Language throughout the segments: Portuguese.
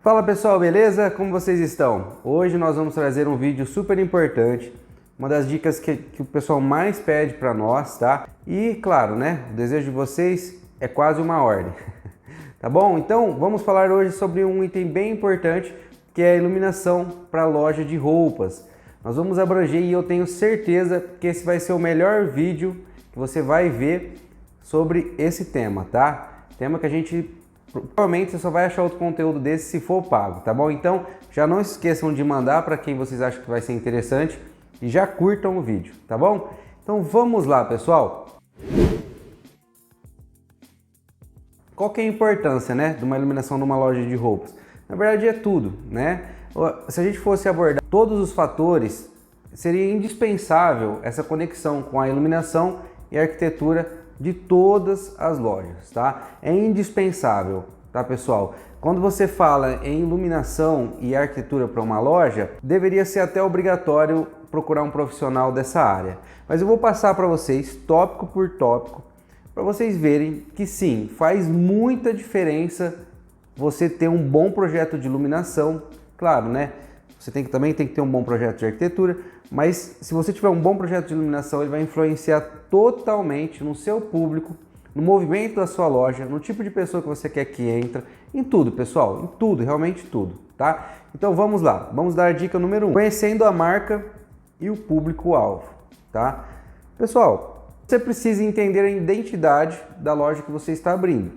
Fala pessoal, beleza? Como vocês estão? Hoje nós vamos trazer um vídeo super importante, uma das dicas que o pessoal mais pede para nós, tá? E claro, né? O desejo de vocês é quase uma ordem, tá bom? Então vamos falar hoje sobre um item bem importante, que é a iluminação para loja de roupas. Nós vamos abranger e eu tenho certeza que esse vai ser o melhor vídeo que você vai ver sobre esse tema, tá? Tema que a gente provavelmente você só vai achar outro conteúdo desse se for pago, tá bom? Então já não se esqueçam de mandar para quem vocês acham que vai ser interessante e já curtam o vídeo, tá bom? Então vamos lá, pessoal. Qual que é a importância, né, de uma iluminação numa loja de roupas? Na verdade é tudo, né? Se a gente fosse abordar todos os fatores, seria indispensável essa conexão com a iluminação e a arquitetura de todas as lojas, tá? É indispensável, tá, pessoal? Quando você fala em iluminação e arquitetura para uma loja, deveria ser até obrigatório procurar um profissional dessa área. Mas eu vou passar para vocês, tópico por tópico, para vocês verem que sim, faz muita diferença você ter um bom projeto de iluminação, claro, né? Você também tem que ter um bom projeto de arquitetura, mas se você tiver um bom projeto de iluminação, ele vai influenciar totalmente no seu público, no movimento da sua loja, no tipo de pessoa que você quer que entra, em tudo, pessoal, em tudo, realmente tudo, tá? Então vamos lá, vamos dar a dica número 1, conhecendo a marca e o público-alvo, tá? Pessoal, você precisa entender a identidade da loja que você está abrindo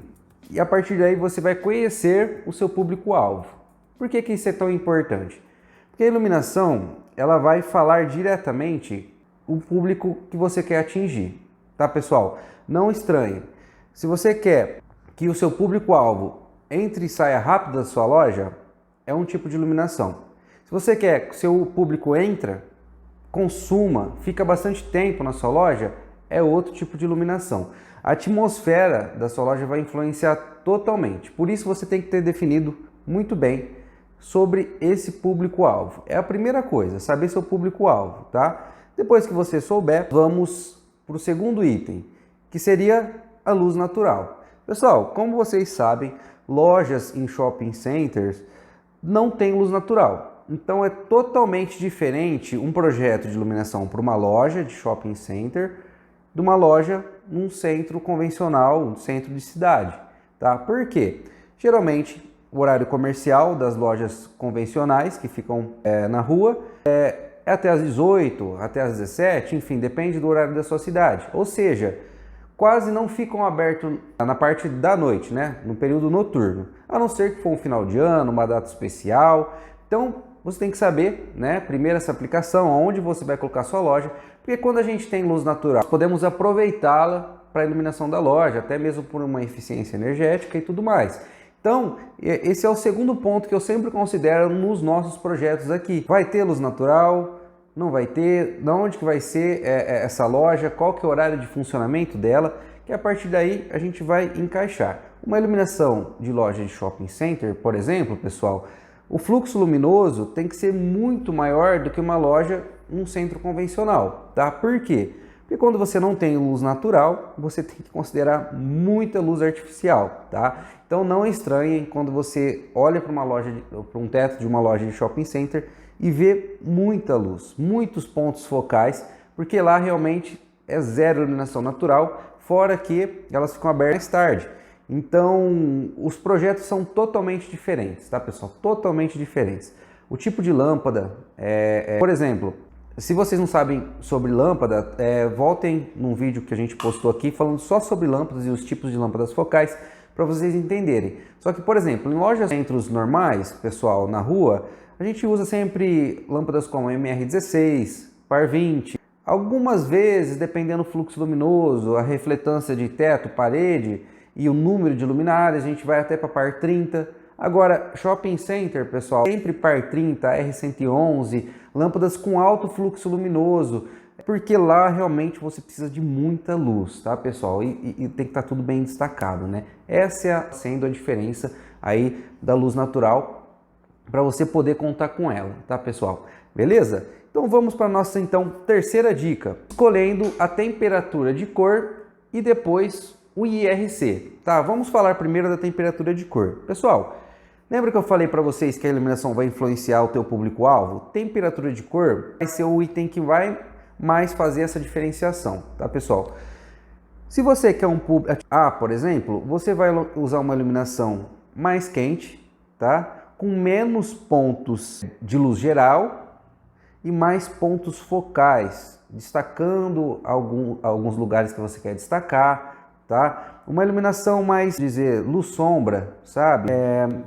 e a partir daí você vai conhecer o seu público-alvo. Por que isso é tão importante? Porque a iluminação, ela vai falar diretamente o público que você quer atingir, tá, pessoal? Não estranhe. Se você quer que o seu público-alvo entre e saia rápido da sua loja, é um tipo de iluminação. Se você quer que o seu público entra, consuma, fica bastante tempo na sua loja, é outro tipo de iluminação. A atmosfera da sua loja vai influenciar totalmente. Por isso você tem que ter definido muito bem sobre esse público-alvo. É a primeira coisa, saber seu público-alvo, tá? Depois que você souber, vamos para o segundo item, que seria a luz natural. Pessoal, como vocês sabem, lojas em shopping centers não tem luz natural. Então é totalmente diferente um projeto de iluminação para uma loja de shopping center de uma loja num centro convencional, um centro de cidade, tá? Por quê? Geralmente o horário comercial das lojas convencionais que ficam na rua é até às 18, até às 17, enfim, depende do horário da sua cidade. Ou seja, quase não ficam abertos na parte da noite, né? No período noturno, a não ser que for um final de ano, uma data especial. Então, você tem que saber, né? Primeiro essa aplicação, onde você vai colocar a sua loja, porque quando a gente tem luz natural, podemos aproveitá-la para a iluminação da loja, até mesmo por uma eficiência energética e tudo mais. Então, esse é o segundo ponto que eu sempre considero nos nossos projetos aqui. Vai ter luz natural? Não vai ter? De onde que vai ser essa loja? Qual que é o horário de funcionamento dela? Que a partir daí a gente vai encaixar. Uma iluminação de loja de shopping center, por exemplo, pessoal, o fluxo luminoso tem que ser muito maior do que uma loja num centro convencional, tá? Por quê? Porque quando você não tem luz natural, você tem que considerar muita luz artificial, tá? Então não estranhem quando você olha para uma loja, para um teto de uma loja de shopping center e vê muita luz, muitos pontos focais, porque lá realmente é zero iluminação natural, fora que elas ficam abertas mais tarde. Então os projetos são totalmente diferentes, tá, pessoal? Totalmente diferentes. O tipo de lâmpada, por exemplo, se vocês não sabem sobre lâmpada, voltem num vídeo que a gente postou aqui falando só sobre lâmpadas e os tipos de lâmpadas focais para vocês entenderem. Só que, por exemplo, em lojas centros normais, pessoal, na rua, a gente usa sempre lâmpadas como MR16, Par 20. Algumas vezes, dependendo do fluxo luminoso, a refletância de teto, parede e o número de luminárias, a gente vai até para Par 30. Agora, shopping center, pessoal, sempre Par 30, R111, lâmpadas com alto fluxo luminoso, porque lá realmente você precisa de muita luz, tá, pessoal? E tem que estar tudo bem destacado, né? Essa é sendo a diferença aí da luz natural para você poder contar com ela, tá, pessoal? Beleza? Então vamos para a nossa terceira dica, escolhendo a temperatura de cor e depois o IRC, tá? Vamos falar primeiro da temperatura de cor. Pessoal, Lembra que eu falei para vocês que a iluminação vai influenciar o teu público-alvo? Temperatura de cor vai ser o item que vai mais fazer essa diferenciação, tá, pessoal? Se você quer um público A, por exemplo, você vai usar uma iluminação mais quente, tá? Com menos pontos de luz geral e mais pontos focais, destacando alguns lugares que você quer destacar, tá? Uma iluminação mais, dizer, luz-sombra, sabe?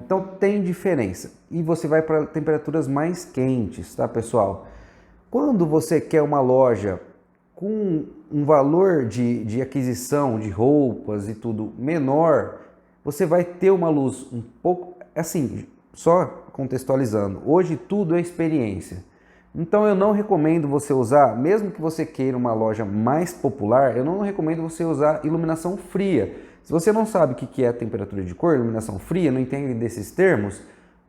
Então tem diferença. E você vai para temperaturas mais quentes, tá, pessoal? Quando você quer uma loja com um valor de aquisição de roupas e tudo menor, você vai ter uma luz um pouco, assim, só contextualizando, hoje tudo é experiência. Então eu não recomendo você usar, mesmo que você queira uma loja mais popular, eu não recomendo você usar iluminação fria. Se você não sabe o que é temperatura de cor, iluminação fria, não entende desses termos,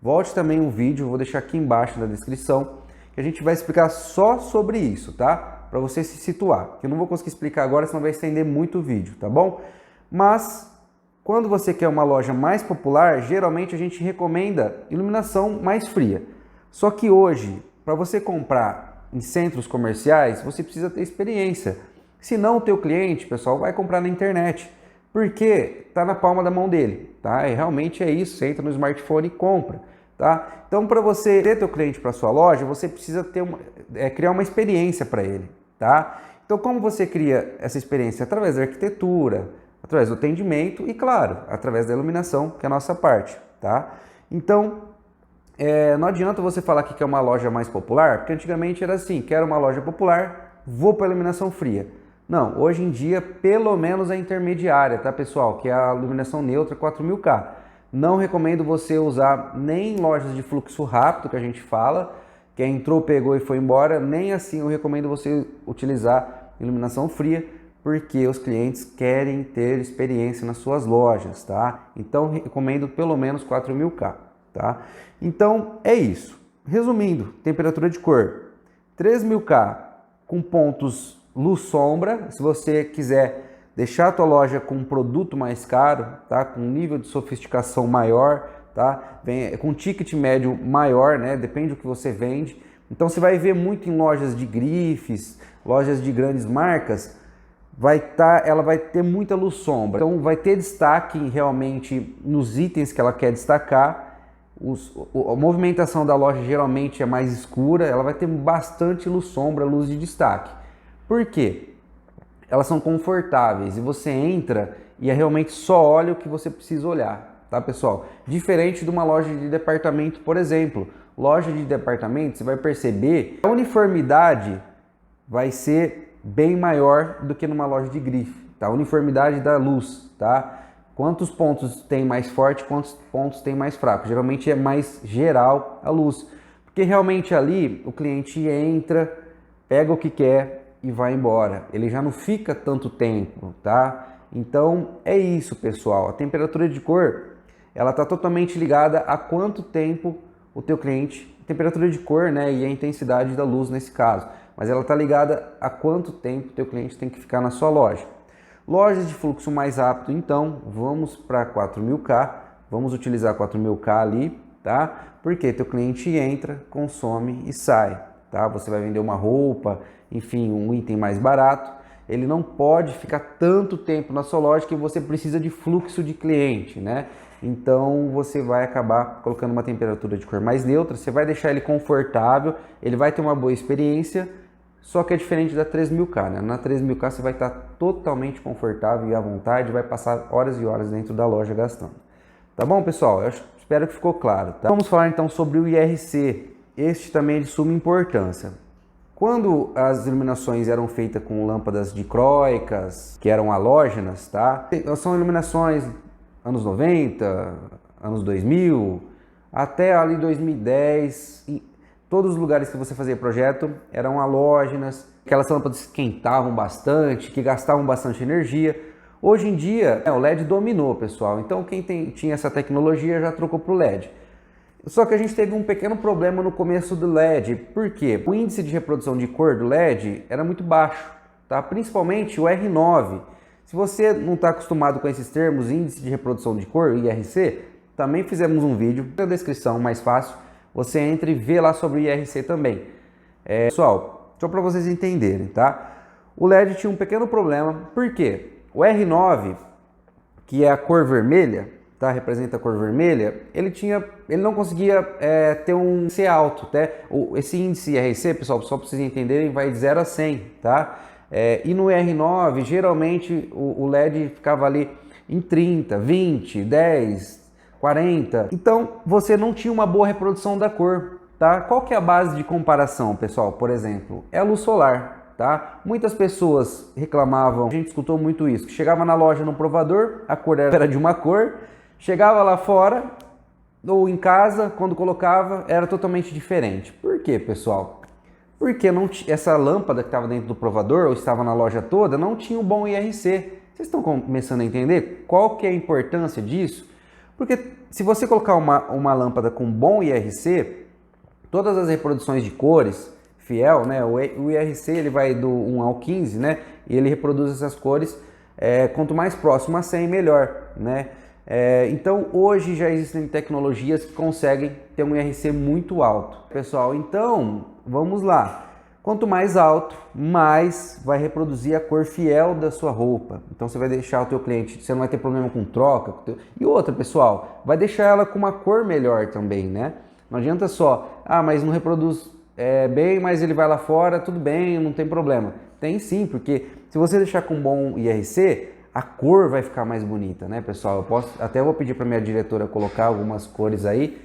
volte também um vídeo, vou deixar aqui embaixo na descrição, que a gente vai explicar só sobre isso, tá? Para você se situar, que eu não vou conseguir explicar agora, senão vai estender muito o vídeo, tá bom? Mas quando você quer uma loja mais popular, geralmente a gente recomenda iluminação mais fria. Só que hoje, para você comprar em centros comerciais, você precisa ter experiência. Senão o teu cliente, pessoal, vai comprar na internet, porque está na palma da mão dele, tá? E realmente é isso, você entra no smartphone e compra, tá? Então, para você ter teu cliente para sua loja, você precisa ter criar uma experiência para ele, tá? Então, como você cria essa experiência? Através da arquitetura, através do atendimento e, claro, através da iluminação, que é a nossa parte, tá? Então, não adianta você falar que quer uma loja mais popular, porque antigamente era assim, quero uma loja popular, vou para a iluminação fria. Não, hoje em dia, pelo menos a intermediária, tá, pessoal? Que é a iluminação neutra 4000K. Não recomendo você usar nem lojas de fluxo rápido, que a gente fala, que entrou, pegou e foi embora, nem assim eu recomendo você utilizar iluminação fria, porque os clientes querem ter experiência nas suas lojas, tá? Então, recomendo pelo menos 4000K, tá? Então, é isso. Resumindo, temperatura de cor, 3000K com pontos luz-sombra. Se você quiser deixar a tua loja com um produto mais caro, tá? Com um nível de sofisticação maior, tá? Com um ticket médio maior, né? Depende do que você vende. Então, você vai ver muito em lojas de grifes, lojas de grandes marcas, ela vai ter muita luz-sombra. Então, vai ter destaque realmente nos itens que ela quer destacar. A movimentação da loja geralmente é mais escura, ela vai ter bastante luz-sombra, luz de destaque. Por quê? Elas são confortáveis e você entra e realmente só olha o que você precisa olhar, tá, pessoal? Diferente de uma loja de departamento, por exemplo. Loja de departamento, você vai perceber que a uniformidade vai ser bem maior do que numa loja de grife, tá? A uniformidade da luz, tá? Quantos pontos tem mais forte, quantos pontos tem mais fraco. Geralmente é mais geral a luz, porque realmente ali o cliente entra, pega o que quer e vai embora. Ele já não fica tanto tempo, tá? Então é isso, pessoal. A temperatura de cor, ela está totalmente ligada a quanto tempo o teu cliente, temperatura de cor, né, e a intensidade da luz nesse caso, mas ela está ligada a quanto tempo o teu cliente tem que ficar na sua loja. Lojas de fluxo mais rápido, então, vamos para 4000K, vamos utilizar 4000K ali, tá? Porque teu cliente entra, consome e sai, tá? Você vai vender uma roupa, enfim, um item mais barato, ele não pode ficar tanto tempo na sua loja que você precisa de fluxo de cliente, né? Então você vai acabar colocando uma temperatura de cor mais neutra, você vai deixar ele confortável, ele vai ter uma boa experiência. Só que é diferente da 3000K, né? Na 3000K você vai estar totalmente confortável e à vontade, vai passar horas e horas dentro da loja gastando. Tá bom, pessoal? Eu espero que ficou claro, tá? Vamos falar então sobre o IRC. Este também é de suma importância. Quando as iluminações eram feitas com lâmpadas dicróicas, que eram halógenas, tá? São iluminações anos 90, anos 2000, até ali 2010... Todos os lugares que você fazia projeto eram halógenas, aquelas lâmpadas que esquentavam bastante, que gastavam bastante energia. Hoje em dia, o LED dominou, pessoal. Então, quem tinha essa tecnologia já trocou para o LED. Só que a gente teve um pequeno problema no começo do LED. Por quê? O índice de reprodução de cor do LED era muito baixo, tá? Principalmente o R9. Se você não está acostumado com esses termos, índice de reprodução de cor, IRC, também fizemos um vídeo na descrição, mais fácil, você entra e vê lá sobre o IRC também. Pessoal, só para vocês entenderem, tá? O LED tinha um pequeno problema, por quê? O R9, que é a cor vermelha, tá? Representa a cor vermelha, ele não conseguia ter um índice alto, tá? Esse índice IRC, pessoal, só para vocês entenderem, vai de 0 a 100, tá? E no R9, geralmente o LED ficava ali em 30, 20, 10, 40. Então, você não tinha uma boa reprodução da cor, tá? Qual que é a base de comparação, pessoal? Por exemplo, é a luz solar, tá? Muitas pessoas reclamavam, a gente escutou muito isso, que chegava na loja no provador, a cor era de uma cor, chegava lá fora ou em casa, quando colocava, era totalmente diferente. Por quê, pessoal? Porque essa lâmpada que estava dentro do provador ou estava na loja toda não tinha um bom IRC. Vocês estão começando a entender qual que é a importância disso? Porque se você colocar uma lâmpada com bom IRC, todas as reproduções de cores, fiel, né? O IRC ele vai do 1 ao 15, né? E ele reproduz essas cores, quanto mais próximo a 100, melhor, né? Então hoje já existem tecnologias que conseguem ter um IRC muito alto. Pessoal, então vamos lá. Quanto mais alto, mais vai reproduzir a cor fiel da sua roupa. Então você vai deixar o teu cliente, você não vai ter problema com troca. E outra, pessoal, vai deixar ela com uma cor melhor também, né? Não adianta só, mas não reproduz bem, mas ele vai lá fora, tudo bem, não tem problema. Tem sim, porque se você deixar com bom IRC, a cor vai ficar mais bonita, né, pessoal? Eu vou pedir para minha diretora colocar algumas cores aí,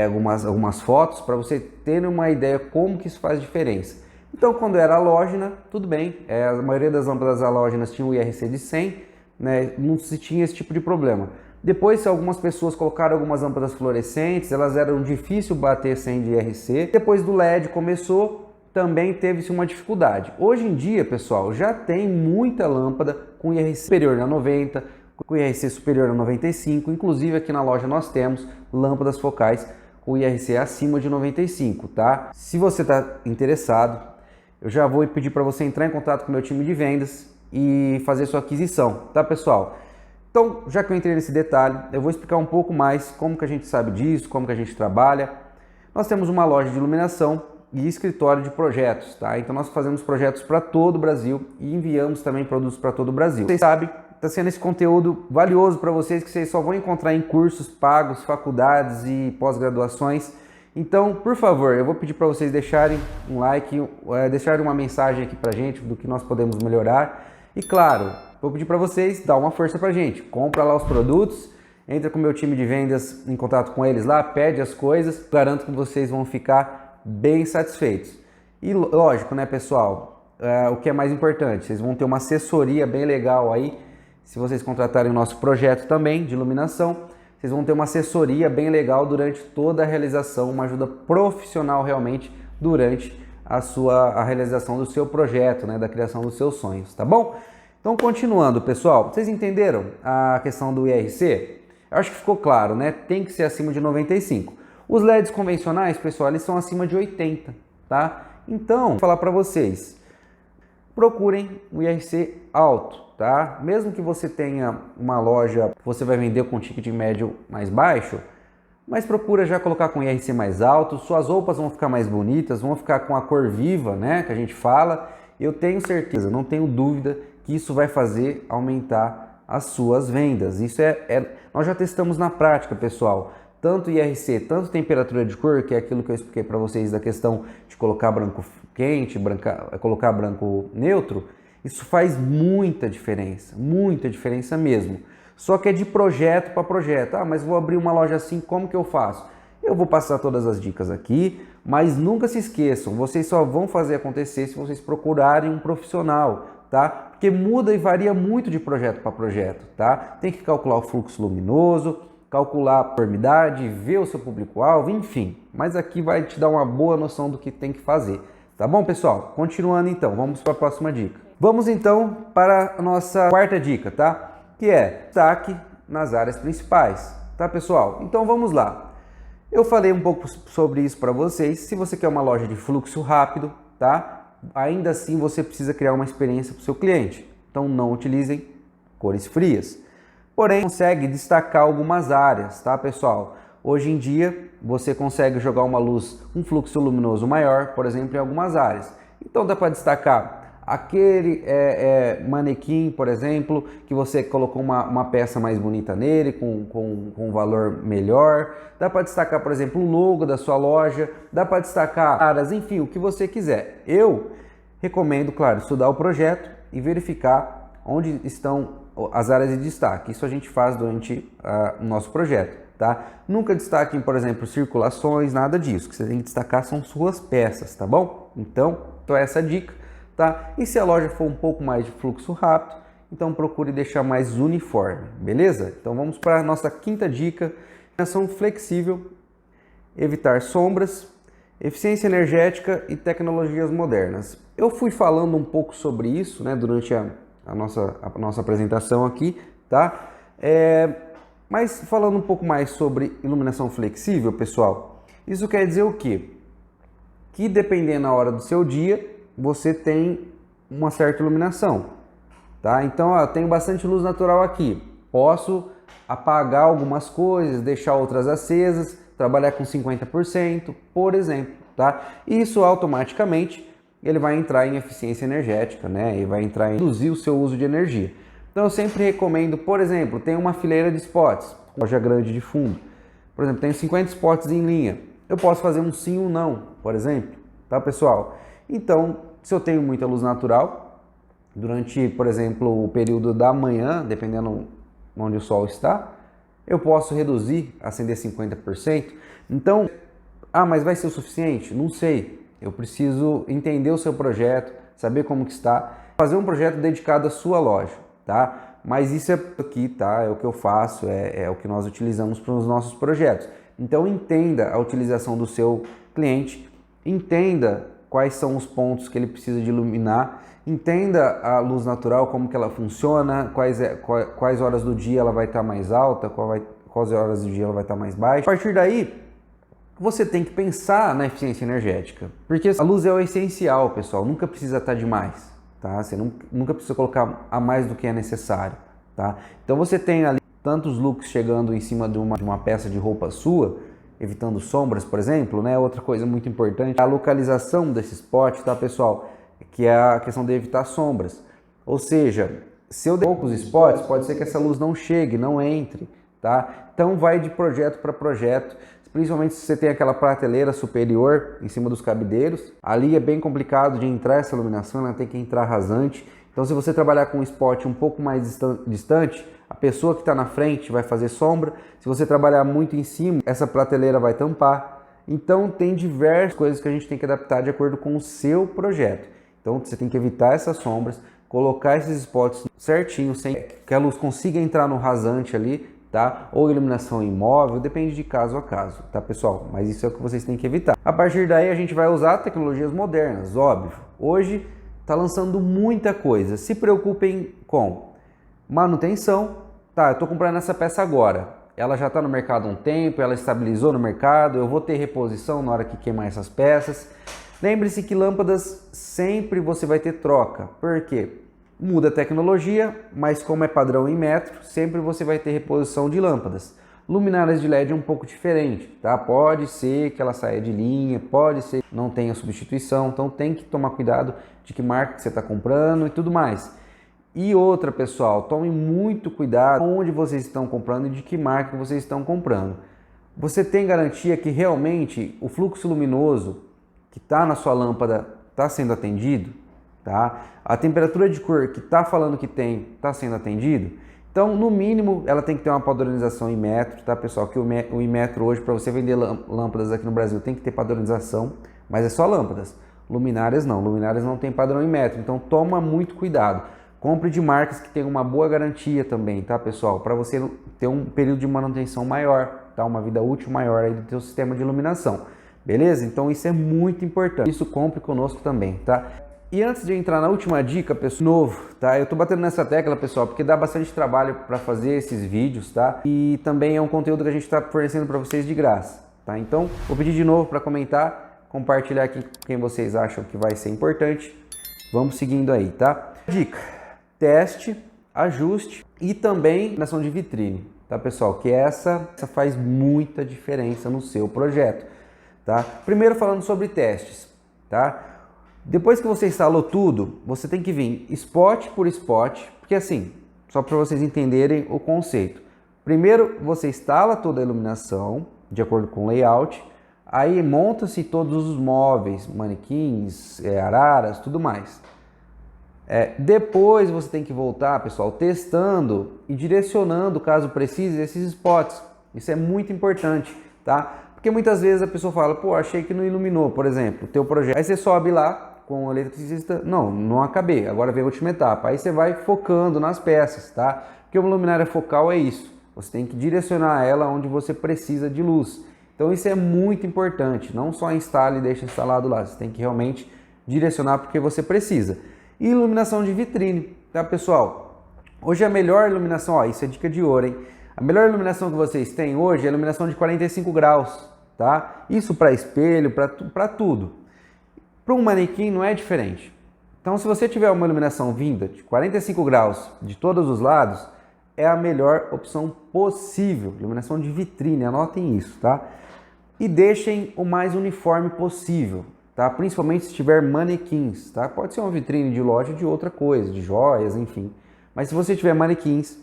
algumas fotos, para você ter uma ideia como que isso faz diferença. Então, quando era halógena, tudo bem, a maioria das lâmpadas halógenas tinha o IRC de 100, né, não se tinha esse tipo de problema. Depois, se algumas pessoas colocaram algumas lâmpadas fluorescentes, elas eram difícil bater 100 de IRC. Depois do LED começou, também teve-se uma dificuldade. Hoje em dia, pessoal, já tem muita lâmpada com IRC superior a 90, com IRC superior a 95, inclusive aqui na loja nós temos lâmpadas focais com IRC acima de 95, tá? Se você está interessado, eu já vou pedir para você entrar em contato com o meu time de vendas e fazer sua aquisição, tá, pessoal? Então, já que eu entrei nesse detalhe, eu vou explicar um pouco mais como que a gente sabe disso, como que a gente trabalha. Nós temos uma loja de iluminação e escritório de projetos, tá? Então nós fazemos projetos para todo o Brasil e enviamos também produtos para todo o Brasil. Vocês sabem, está sendo esse conteúdo valioso para vocês, que vocês só vão encontrar em cursos pagos, faculdades e pós-graduações. Então, por favor, eu vou pedir para vocês deixarem um like, deixarem uma mensagem aqui para a gente do que nós podemos melhorar. E claro, vou pedir para vocês dar uma força para a gente. Compra lá os produtos, entra com o meu time de vendas em contato com eles lá, pede as coisas. Garanto que vocês vão ficar bem satisfeitos. E lógico, né, pessoal, o que é mais importante, vocês vão ter uma assessoria bem legal aí. Se vocês contratarem o nosso projeto também de iluminação, vocês vão ter uma assessoria bem legal durante toda a realização, uma ajuda profissional realmente durante a realização do seu projeto, né, da criação dos seus sonhos, tá bom? Então, continuando, pessoal, vocês entenderam a questão do IRC? Eu acho que ficou claro, né? Tem que ser acima de 95. Os LEDs convencionais, pessoal, eles são acima de 80, tá? Então, vou falar para vocês, procurem um IRC alto, tá? Mesmo que você tenha uma loja, você vai vender com ticket médio mais baixo, mas procura já colocar com IRC mais alto, suas roupas vão ficar mais bonitas, vão ficar com a cor viva, né, que a gente fala. Eu tenho certeza, não tenho dúvida que isso vai fazer aumentar as suas vendas. Isso nós já testamos na prática, pessoal. Tanto IRC, tanto temperatura de cor, que é aquilo que eu expliquei para vocês da questão de colocar branco quente, colocar branco neutro, isso faz muita diferença mesmo. Só que é de projeto para projeto. Mas vou abrir uma loja assim, como que eu faço? Eu vou passar todas as dicas aqui, mas nunca se esqueçam, vocês só vão fazer acontecer se vocês procurarem um profissional, tá? Porque muda e varia muito de projeto para projeto, tá? Tem que calcular o fluxo luminoso, calcular a umidade, ver o seu público-alvo, enfim. Mas aqui vai te dar uma boa noção do que tem que fazer. Tá bom, pessoal? Continuando então, vamos para a próxima dica. Vamos então para a nossa quarta dica, tá? Que é destaque nas áreas principais, tá, pessoal? Então vamos lá. Eu falei um pouco sobre isso para vocês. Se você quer uma loja de fluxo rápido, tá? Ainda assim você precisa criar uma experiência para o seu cliente. Então não utilizem cores frias. porém consegue destacar algumas áreas, tá pessoal? Hoje em dia você consegue jogar uma luz, um fluxo luminoso maior, por exemplo, em algumas áreas. Então dá para destacar aquele manequim, por exemplo, que você colocou uma peça mais bonita nele, com um valor melhor. Dá para destacar, por exemplo, o logo da sua loja, dá para destacar áreas, enfim, o que você quiser. Eu recomendo, claro, estudar o projeto e verificar onde estão as áreas de destaque. Isso a gente faz durante o nosso projeto, tá? Nunca destaquem, por exemplo, circulações, nada disso. O que você tem que destacar são suas peças, tá bom? Então essa dica, tá? E se a loja for um pouco mais de fluxo rápido, então procure deixar mais uniforme, beleza? Então vamos para a nossa quinta dica: iluminação flexível, evitar sombras, eficiência energética e tecnologias modernas. Eu fui falando um pouco sobre isso, né, durante a nossa apresentação aqui, tá? Mas falando um pouco mais sobre iluminação flexível, pessoal, isso quer dizer o quê? Que dependendo da hora do seu dia, você tem uma certa iluminação, tá? Então, eu tenho bastante luz natural aqui. Posso apagar algumas coisas, deixar outras acesas, trabalhar com 50%, por exemplo, tá? Isso automaticamente ele vai entrar em eficiência energética, né? E vai entrar em reduzir o seu uso de energia. Então, eu sempre recomendo, por exemplo, tem uma fileira de spots, loja grande de fundo. Por exemplo, tenho 50 spots em linha. Eu posso fazer um sim ou um não, por exemplo, tá, pessoal? Então, se eu tenho muita luz natural, durante, por exemplo, o período da manhã, dependendo onde o sol está, eu posso reduzir, acender 50%. Então, mas vai ser o suficiente? Não sei. Eu preciso entender o seu projeto, saber como que está, fazer um projeto dedicado à sua loja, tá? Mas isso aqui, tá? É o que eu faço, é o que nós utilizamos para os nossos projetos. Então, entenda a utilização do seu cliente, entenda quais são os pontos que ele precisa de iluminar, entenda a luz natural, como que ela funciona, quais horas do dia ela vai estar mais alta, quais horas do dia ela vai estar mais baixa. A partir daí, você tem que pensar na eficiência energética, porque a luz é o essencial, pessoal, nunca precisa estar demais, tá? Você nunca precisa colocar a mais do que é necessário, tá? Então você tem ali tantos lux chegando em cima de uma peça de roupa sua, evitando sombras, por exemplo, né? Outra coisa muito importante é a localização desse spot, tá, pessoal? Que é a questão de evitar sombras. Ou seja, se eu der poucos spots, pode ser que essa luz não chegue, não entre, tá? Então vai de projeto para projeto, principalmente se você tem aquela prateleira superior em cima dos cabideiros. Ali é bem complicado de entrar essa iluminação, ela tem que entrar rasante. Então se você trabalhar com um spot um pouco mais distante, a pessoa que está na frente vai fazer sombra. Se você trabalhar muito em cima, essa prateleira vai tampar. Então tem diversas coisas que a gente tem que adaptar de acordo com o seu projeto. Então você tem que evitar essas sombras, colocar esses spots certinho, sem que a luz consiga entrar no rasante ali, tá? Ou iluminação imóvel, depende de caso a caso, tá, pessoal? Mas isso é o que vocês têm que evitar. A partir daí a gente vai usar tecnologias modernas, óbvio. Hoje está lançando muita coisa. Se preocupem com manutenção. Tá, eu estou comprando essa peça agora. Ela já está no mercado há um tempo, ela estabilizou no mercado, eu vou ter reposição na hora que queimar essas peças. Lembre-se que lâmpadas sempre você vai ter troca. Por quê? Muda a tecnologia, mas como é padrão em metro, sempre você vai ter reposição de lâmpadas. Luminárias de LED é um pouco diferente, tá? Pode ser que ela saia de linha, pode ser que não tenha substituição, então tem que tomar cuidado de que marca que você está comprando e tudo mais. E outra, pessoal, tomem muito cuidado onde vocês estão comprando e de que marca vocês estão comprando. Você tem garantia que realmente o fluxo luminoso que está na sua lâmpada está sendo atendido? Tá? A temperatura de cor que está falando que tem está sendo atendido? Então, no mínimo, ela tem que ter uma padronização em metro, tá, pessoal? Que o Inmetro hoje, para você vender lâmpadas aqui no Brasil, tem que ter padronização, mas é só lâmpadas. Luminárias não tem padrão em metro, então toma muito cuidado. Compre de marcas que tenham uma boa garantia também, tá, pessoal? Para você ter um período de manutenção maior, tá? Uma vida útil maior aí do teu sistema de iluminação. Beleza? Então isso é muito importante. Isso compre conosco também, tá? E antes de entrar na última dica, pessoal, novo, tá? Eu tô batendo nessa tecla, pessoal, porque dá bastante trabalho para fazer esses vídeos, tá? E também é um conteúdo que a gente está fornecendo para vocês de graça, tá? Então, vou pedir de novo para comentar, compartilhar aqui com quem vocês acham que vai ser importante. Vamos seguindo aí, tá? Dica: teste ajuste e também iluminação de vitrine, tá pessoal? Que essa faz muita diferença no seu projeto, tá? Primeiro falando sobre testes, tá? Depois que você instalou tudo, você tem que vir spot por spot, porque assim, só para vocês entenderem o conceito. Primeiro você instala toda a iluminação de acordo com o layout, aí monta-se todos os móveis, manequins, araras, tudo mais. Depois você tem que voltar, pessoal, testando e direcionando, caso precise, esses spots. Isso é muito importante, tá? Porque muitas vezes a pessoa fala, pô, achei que não iluminou, por exemplo, o teu projeto. Aí você sobe lá com o eletricista, não acabei, agora vem a última etapa. Aí você vai focando nas peças, tá? Porque uma luminária focal é isso. Você tem que direcionar ela onde você precisa de luz. Então isso é muito importante. Não só instale e deixe instalado lá. Você tem que realmente direcionar porque você precisa. E iluminação de vitrine, tá pessoal? Hoje a melhor iluminação, ó, isso é dica de ouro, hein? A melhor iluminação que vocês têm hoje é a iluminação de 45 graus, tá? Isso para espelho, para tudo. Para um manequim não é diferente. Então se você tiver uma iluminação vinda de 45 graus de todos os lados, é a melhor opção possível. Iluminação de vitrine, anotem isso, tá? E deixem o mais uniforme possível. Tá? Principalmente se tiver manequins, tá? Pode ser uma vitrine de loja de outra coisa, de joias, enfim. Mas se você tiver manequins,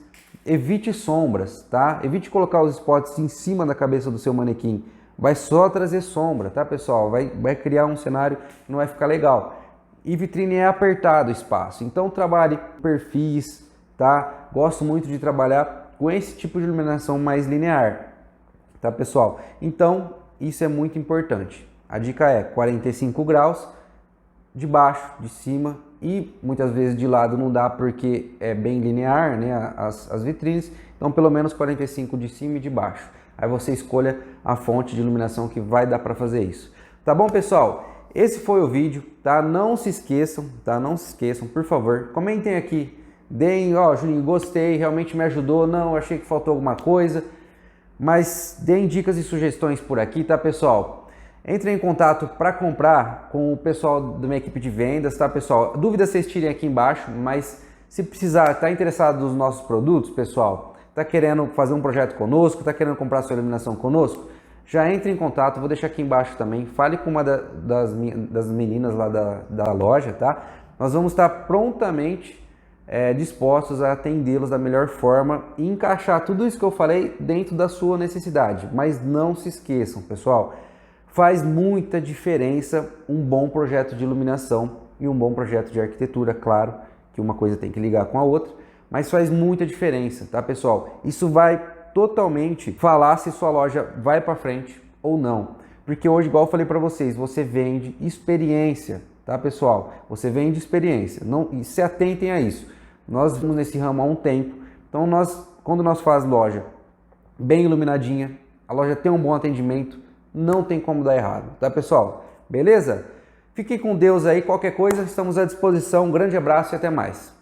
evite sombras, tá? Evite colocar os spots em cima da cabeça do seu manequim. Vai só trazer sombra, tá, pessoal? Vai criar um cenário que não vai ficar legal. E vitrine é apertado o espaço, então trabalhe perfis, tá? Gosto muito de trabalhar com esse tipo de iluminação mais linear, tá, pessoal? Então, isso é muito importante. A dica é 45 graus de baixo, de cima e muitas vezes de lado não dá porque é bem linear, né, as vitrines. Então pelo menos 45 de cima e de baixo. Aí você escolha a fonte de iluminação que vai dar para fazer isso. Tá bom, pessoal? Esse foi o vídeo, tá? Não se esqueçam, tá? Não se esqueçam, por favor. Comentem aqui. Deem, ó, Juninho, gostei, realmente me ajudou. Não, achei que faltou alguma coisa. Mas deem dicas e sugestões por aqui, tá, pessoal? Entre em contato para comprar com o pessoal da minha equipe de vendas, tá, pessoal? Dúvidas vocês tirem aqui embaixo, mas se precisar, tá interessado nos nossos produtos, pessoal, tá querendo fazer um projeto conosco, tá querendo comprar sua iluminação conosco, já entre em contato, vou deixar aqui embaixo também, fale com uma das meninas lá da loja, tá? Nós vamos estar prontamente dispostos a atendê-los da melhor forma e encaixar tudo isso que eu falei dentro da sua necessidade. Mas não se esqueçam, pessoal, faz muita diferença um bom projeto de iluminação e um bom projeto de arquitetura, claro que uma coisa tem que ligar com a outra, mas faz muita diferença, tá, pessoal? Isso vai totalmente falar se sua loja vai para frente ou não, porque hoje, igual eu falei para vocês, você vende experiência, tá, pessoal? Você vende experiência, não, e se atentem a isso. Nós estamos nesse ramo há um tempo, então quando nós faz loja bem iluminadinha, a loja tem um bom atendimento, não tem como dar errado, tá, pessoal? Beleza? Fiquem com Deus aí, qualquer coisa, estamos à disposição. Um grande abraço e até mais.